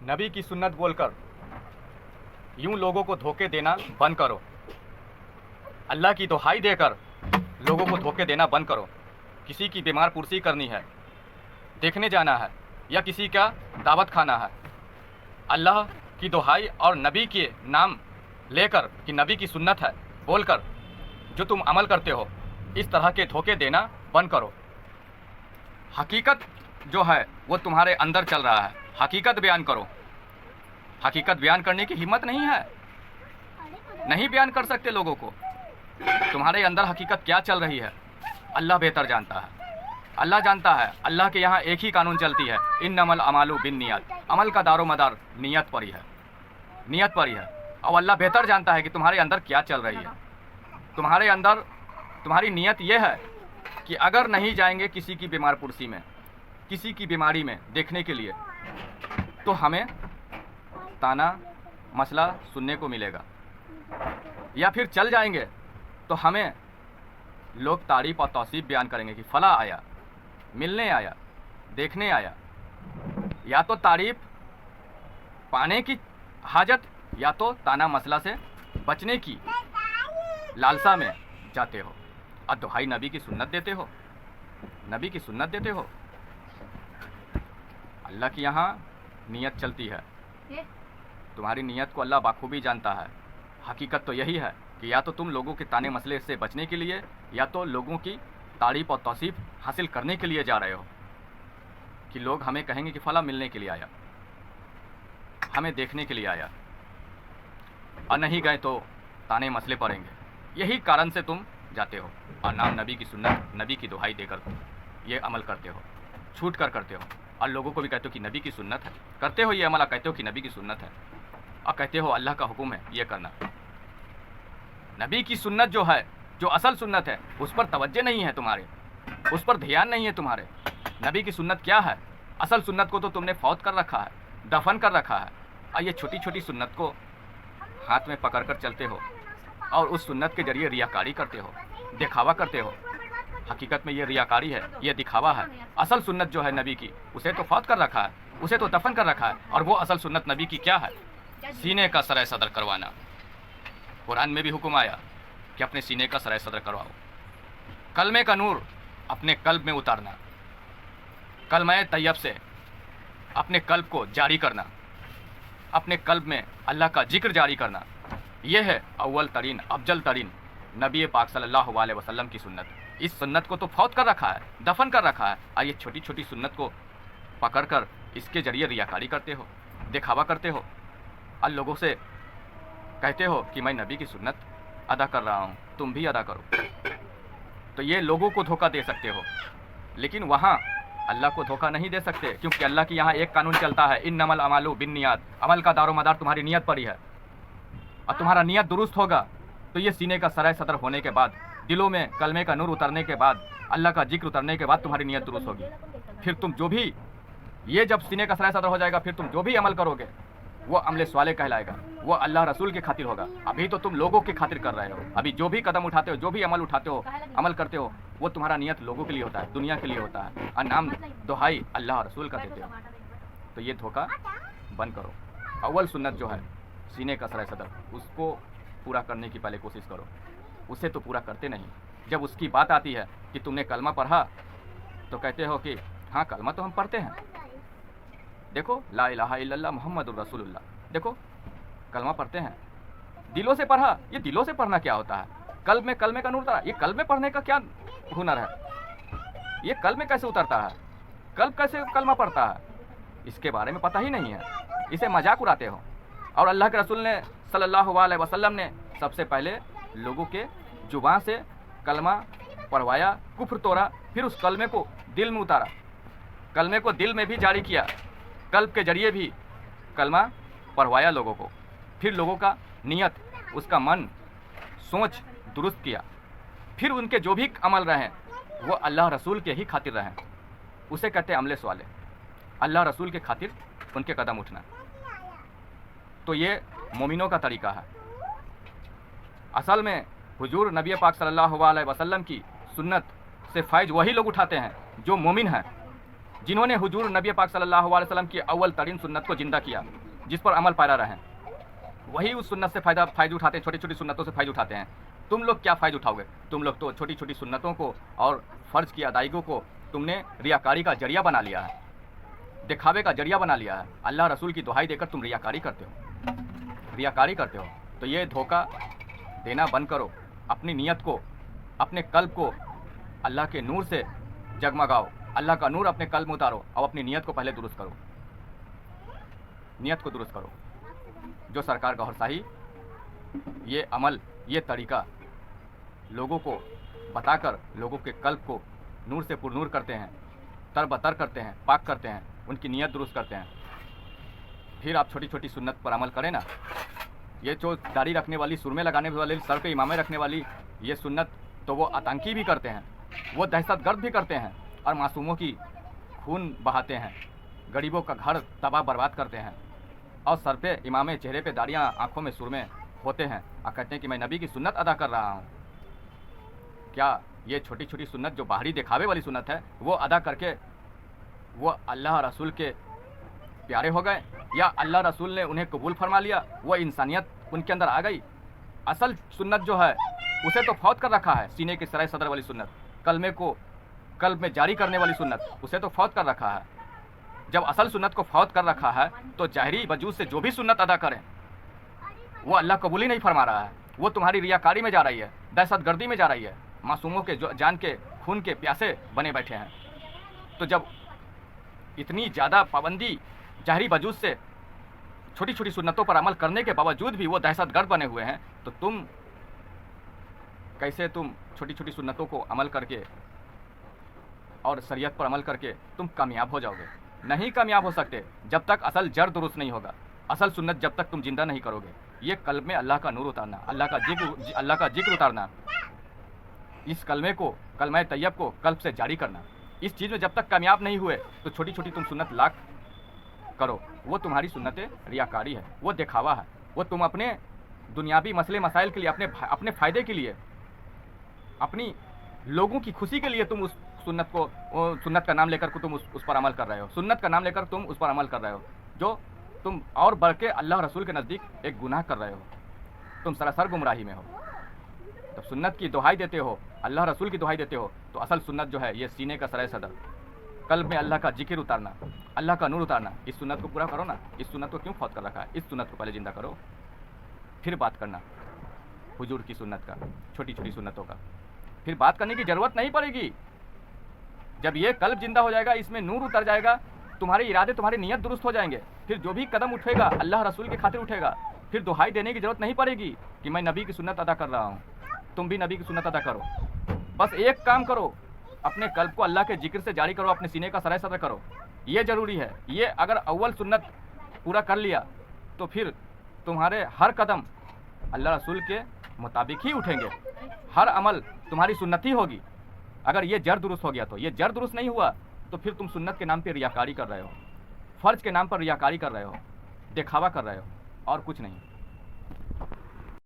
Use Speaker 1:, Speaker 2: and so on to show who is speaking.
Speaker 1: नबी की सुन्नत बोलकर यूं लोगों को धोखे देना बंद करो। अल्लाह की दुहाई देकर लोगों को धोखे देना बंद करो। किसी की बीमार पुरसी करनी है, देखने जाना है या किसी का दावत खाना है, अल्लाह की दुहाई और नबी के नाम लेकर कि नबी की सुन्नत है बोलकर जो तुम अमल करते हो, इस तरह के धोखे देना बंद करो। हकीकत जो है वो तुम्हारे अंदर चल रहा है, हकीकत बयान करो। हकीकत बयान करने की हिम्मत नहीं है, नहीं बयान कर सकते लोगों को। तुम्हारे अंदर हकीकत क्या चल रही है अल्लाह बेहतर जानता है। अल्लाह जानता है। अल्लाह के यहाँ एक ही कानून चलती है, इन्नमल अमालु बिन्नियत। अमल का दारो मदार नियत पर ही है, नियत पर ही है। और अल्लाह बेहतर जानता है कि तुम्हारे अंदर क्या चल रही है। तुम्हारे अंदर तुम्हारी नियत ये है कि अगर नहीं जाएंगे किसी की बीमार पुरसी में, किसी की बीमारी में देखने के लिए, तो हमें ताना मसला सुनने को मिलेगा। या फिर चल जाएंगे तो हमें लोग तारीफ और तौसीफ बयान करेंगे कि फला आया, मिलने आया, देखने आया। या तो तारीफ पाने की हाजत या तो ताना मसला से बचने की लालसा में जाते हो और दुहाई नबी की सुन्नत देते हो, नबी की सुन्नत देते हो। अल्लाह की यहाँ नियत चलती है, तुम्हारी नियत को अल्लाह बाखूबी जानता है। हकीकत तो यही है कि या तो तुम लोगों के ताने मसले से बचने के लिए या तो लोगों की तारीफ और तौसीफ हासिल करने के लिए जा रहे हो कि लोग हमें कहेंगे कि फला मिलने के लिए आया, हमें देखने के लिए आया, और नहीं गए तो ताने मसले पड़ेंगे। यही कारण से तुम जाते हो और नाम नबी की सुन्नत, नबी की दुहाई देकर ये अमल करते हो, छूट कर करते हो। और लोगों को भी कहते हो कि नबी की सुन्नत है, करते हो ये अमल, कहते हो कि नबी की सुन्नत है, और कहते हो अल्लाह का हुक्म है ये करना। नबी की सुन्नत जो है, जो असल सुन्नत है, उस पर तवज्जो नहीं है तुम्हारे, उस पर ध्यान नहीं है तुम्हारे। नबी की सुन्नत क्या है? असल सुन्नत को तो तुमने फौत कर रखा है, दफन कर रखा है, और ये छोटी छोटी सुन्नत को हाथ में पकड़ कर चलते हो और उस सुन्नत के जरिए रियाकारी करते हो, दिखावा करते हो। हकीकत में ये रियाकारी है, ये दिखावा है। असल सुन्नत जो है नबी की, उसे तो फौत कर रखा है, उसे तो दफन कर रखा है। और वो असल सुन्नत नबी की क्या है? सीने का सराय सदर करवाना। कुरान में भी हुक्म आया कि अपने सीने का सराय सदर करवाओ। कलमे का नूर अपने कल्ब में उतारना, कलमे तैयब से अपने कल्ब को जारी करना, अपने कल्ब में अल्लाह का जिक्र जारी करना। यह है अव्वल तरीन, अफजल तरीन नबी पाक सल्लल्लाहु अलैहि वसल्लम की सुन्नत। इस सुन्नत को तो फौत कर रखा है, दफन कर रखा है, और ये छोटी छोटी सुन्नत को पकड़ कर इसके जरिए रियाकारी करते हो, दिखावा करते हो, और लोगों से कहते हो कि मैं नबी की सुन्नत अदा कर रहा हूँ, तुम भी अदा करो। तो ये लोगों को धोखा दे सकते हो, लेकिन वहाँ अल्लाह को धोखा नहीं दे सकते, क्योंकि अल्लाह की यहाँ एक कानून चलता है, इन्नमल अमालु बिन्नियात। अमल का दारो मदार तुम्हारी नियत पर ही है, और तुम्हारा नियत दुरुस्त होगा तो ये सीने का सराय सदर होने के बाद, दिलों में कलमे का नूर उतरने के बाद, अल्लाह का जिक्र उतरने के बाद तुम्हारी नियत दुरुस्त होगी। फिर तुम जो भी, ये जब सीने का सराय सदर हो जाएगा, फिर तुम जो भी अमल करोगे वो अमले स्वाले कहलाएगा, वो अल्लाह रसूल के खातिर होगा। अभी तो तुम लोगों के खातिर कर रहे हो। अभी जो भी कदम उठाते हो, जो भी अमल उठाते हो, अमल करते हो, वो तुम्हारा नियत लोगों के लिए होता है, दुनिया के लिए होता है, और नाम दुहाई अल्लाह रसूल का देते हो। तो ये धोखा बंद करो। अव्वल सुन्नत जो है सीने का सराय सदर, उसको पूरा करने की पहले कोशिश करो। उसे तो पूरा करते नहीं। जब उसकी बात आती है कि तुमने कलमा पढ़ा, तो कहते हो कि हाँ कलमा तो हम पढ़ते हैं, देखो ला इलाहा इल्लल्लाह मुहम्मदुर रसूलुल्लाह, देखो कलमा पढ़ते हैं, दिलों से पढ़ा। ये दिलों से पढ़ना क्या होता है? कल्ब में कलमे का नूर उतरा, ये कल्ब में पढ़ने का क्या हुनर है? ये कल्ब में कैसे उतरता है? कल्ब कैसे कलमा पढ़ता है? इसके बारे में पता ही नहीं है, इसे मजाक उड़ाते हो। और अल्लाह के रसूल ने सल्लल्लाहु अलैहि वसल्लम ने सबसे पहले लोगों के जुबान से कलमा पढ़वाया, कुफ्र तोड़ा, फिर उस कलमे को दिल में उतारा, कलमे को दिल में भी जारी किया, कल्ब के जरिए भी कलमा पढ़वाया लोगों को। फिर लोगों का नियत, उसका मन, सोच दुरुस्त किया। फिर उनके जो भी अमल रहे वो अल्लाह रसूल के ही खातिर रहे। उसे कहते हैं अमले स्वाले, अल्लाह रसूल के खातिर उनके कदम उठना। तो ये मोमिनों का तरीका है। असल में हुजूर नबी पाक सल्लल्लाहु अलैहि वसल्लम की सुन्नत से फ़ायदा वही लोग उठाते हैं जो मोमिन हैं, जिन्होंने हुजूर नबी पाक सल्लल्लाहु अलैहि वसल्लम की अव्वल तरीन सुन्नत को जिंदा किया, जिस पर अमल पैरा रहें, वही उस सुन्नत से फ़ायदा उठाते हैं, छोटी छोटी सुन्नतों से फ़ायदा उठाते हैं। तुम लोग क्या फ़ायदा उठाओगे? तुम लोग तो छोटी छोटी सुन्नतों को और फ़र्ज़ की अदायगी को तुमने रियाकारी का जरिया बना लिया है, दिखावे का जरिया बना लिया है। अल्लाह रसूल की दुहाई देकर तुम रियाकारी करते हो। तो ये धोखा देना बंद करो। अपनी नीयत को, अपने कल्ब को अल्लाह के नूर से जगमगाओ। अल्लाह का नूर अपने कल्ब में उतारो और अपनी नीयत को पहले दुरुस्त करो। नीयत को दुरुस्त करो। जो सरकार गौहर शाही ये अमल, ये तरीका लोगों को बताकर लोगों के कल्ब को नूर से पुरनूर करते हैं, तरबतर करते हैं, पाक करते हैं, उनकी नीयत दुरुस्त करते हैं, फिर आप छोटी छोटी सुन्नत पर अमल करें ना। ये जो दाढ़ी रखने वाली, सुरमे लगाने वाली, सर पे इमामे रखने वाली ये सुन्नत, तो वो आतंकी भी करते हैं, वो दहशतगर्द भी करते हैं और मासूमों की खून बहाते हैं, गरीबों का घर तबाह बर्बाद करते हैं, और सर पे इमामे, चेहरे पे दाढ़ियाँ, आँखों में सुरमे होते हैं और कहते हैं कि मैं नबी की सुन्नत अदा कर रहा हूँ। क्या ये छोटी छोटी सुन्नत जो बाहरी दिखावे वाली सुन्नत है वो अदा करके वो अल्लाह रसूल के प्यारे हो गए, या अल्लाह रसूल ने उन्हें कबूल फरमा लिया, वो इंसानियत उनके अंदर आ गई? असल सुन्नत जो है उसे तो फौत कर रखा है, सीने के सराय सदर वाली सुन्नत, कलमे को कल्ब में जारी करने वाली सुन्नत, उसे तो फौत कर रखा है। जब असल सुन्नत को फौत कर रखा है तो जाहिरी वजूद से जो भी सुन्नत अदा करें वो अल्लाह कबूल ही नहीं फरमा रहा है, वो तुम्हारी रियाकारी में जा रही है, दहशतगर्दी में जा रही है, मासूमों के जो जान के खून के प्यासे बने बैठे हैं। तो जब इतनी ज़्यादा पाबंदी जाहिरी वजूद से छोटी छोटी सुन्नतों पर अमल करने के बावजूद भी वो दहशतगर्द बने हुए हैं, तो तुम कैसे छोटी छोटी सुन्नतों को अमल करके और शरीयत पर अमल करके तुम कामयाब हो जाओगे? नहीं कामयाब हो सकते जब तक असल जड़ दुरुस्त नहीं होगा। असल सुन्नत जब तक तुम जिंदा नहीं करोगे, ये कल्ब में अल्लाह का नूर उतारना, अल्लाह का जिक्र उतारना, इस कलमे को, कलमा तैयब को कल्ब से जारी करना, इस चीज़ में जब तक कामयाब नहीं हुए तो छोटी छोटी तुम सुन्नत लाख करो, वो तुम्हारी सुन्नतें रियाकारी है, वो दिखावा है, वो तुम अपने दुनियावी मसले मसाइल के लिए, अपने फ़ायदे के लिए, अपनी लोगों की खुशी के लिए तुम उस सुन्नत को, सुन्नत का नाम लेकर को तुम उस पर अमल कर रहे हो, सुन्नत का नाम लेकर तुम उस पर अमल कर रहे हो, जो तुम और बढ़ के अल्लाह रसूल के नज़दीक एक गुनाह कर रहे हो, तुम सरासर गुमराही में हो। तो सुन्नत की दुहाई देते हो, अल्लाह रसूल की दुहाई देते हो, तो असल सुन्नत जो है ये सीने का सराय सदर, कल्ब में अल्लाह का जिक्र उतारना, अल्लाह का नूर उतारना, इस सुन्नत को पूरा करो ना। इस सुन्नत को क्यों फौत कर रखा है? इस सुन्नत को पहले जिंदा करो, फिर बात करना हुजूर की सुन्नत का, छोटी छोटी सुन्नतों का, फिर बात करने की ज़रूरत नहीं पड़ेगी। जब ये कल्ब जिंदा हो जाएगा, इसमें नूर उतर जाएगा, तुम्हारे इरादे, तुम्हारी नीयत दुरुस्त हो जाएंगे, फिर जो भी कदम उठेगा अल्लाह रसूल की खातिर उठेगा, फिर दुहाई देने की ज़रूरत नहीं पड़ेगी कि मैं नबी की सुन्नत अदा कर रहा हूँ। तुम भी नबी की सुन्नत अदा करो, बस एक काम करो, अपने कल्ब को अल्लाह के जिक्र से जारी करो, अपने सीने का सराय सदर करो, ये ज़रूरी है। ये अगर अव्वल सुन्नत पूरा कर लिया तो फिर तुम्हारे हर कदम अल्लाह रसूल के मुताबिक ही उठेंगे, हर अमल तुम्हारी सुन्नत ही होगी। अगर ये जड़ दुरुस्त हो गया तो, ये जड़ दुरुस्त नहीं हुआ तो फिर तुम सुन्नत के नाम पे रियाकारी कर रहे हो, फ़र्ज के नाम पर रियाकारी कर रहे हो, दिखावा कर रहे हो, और कुछ नहीं।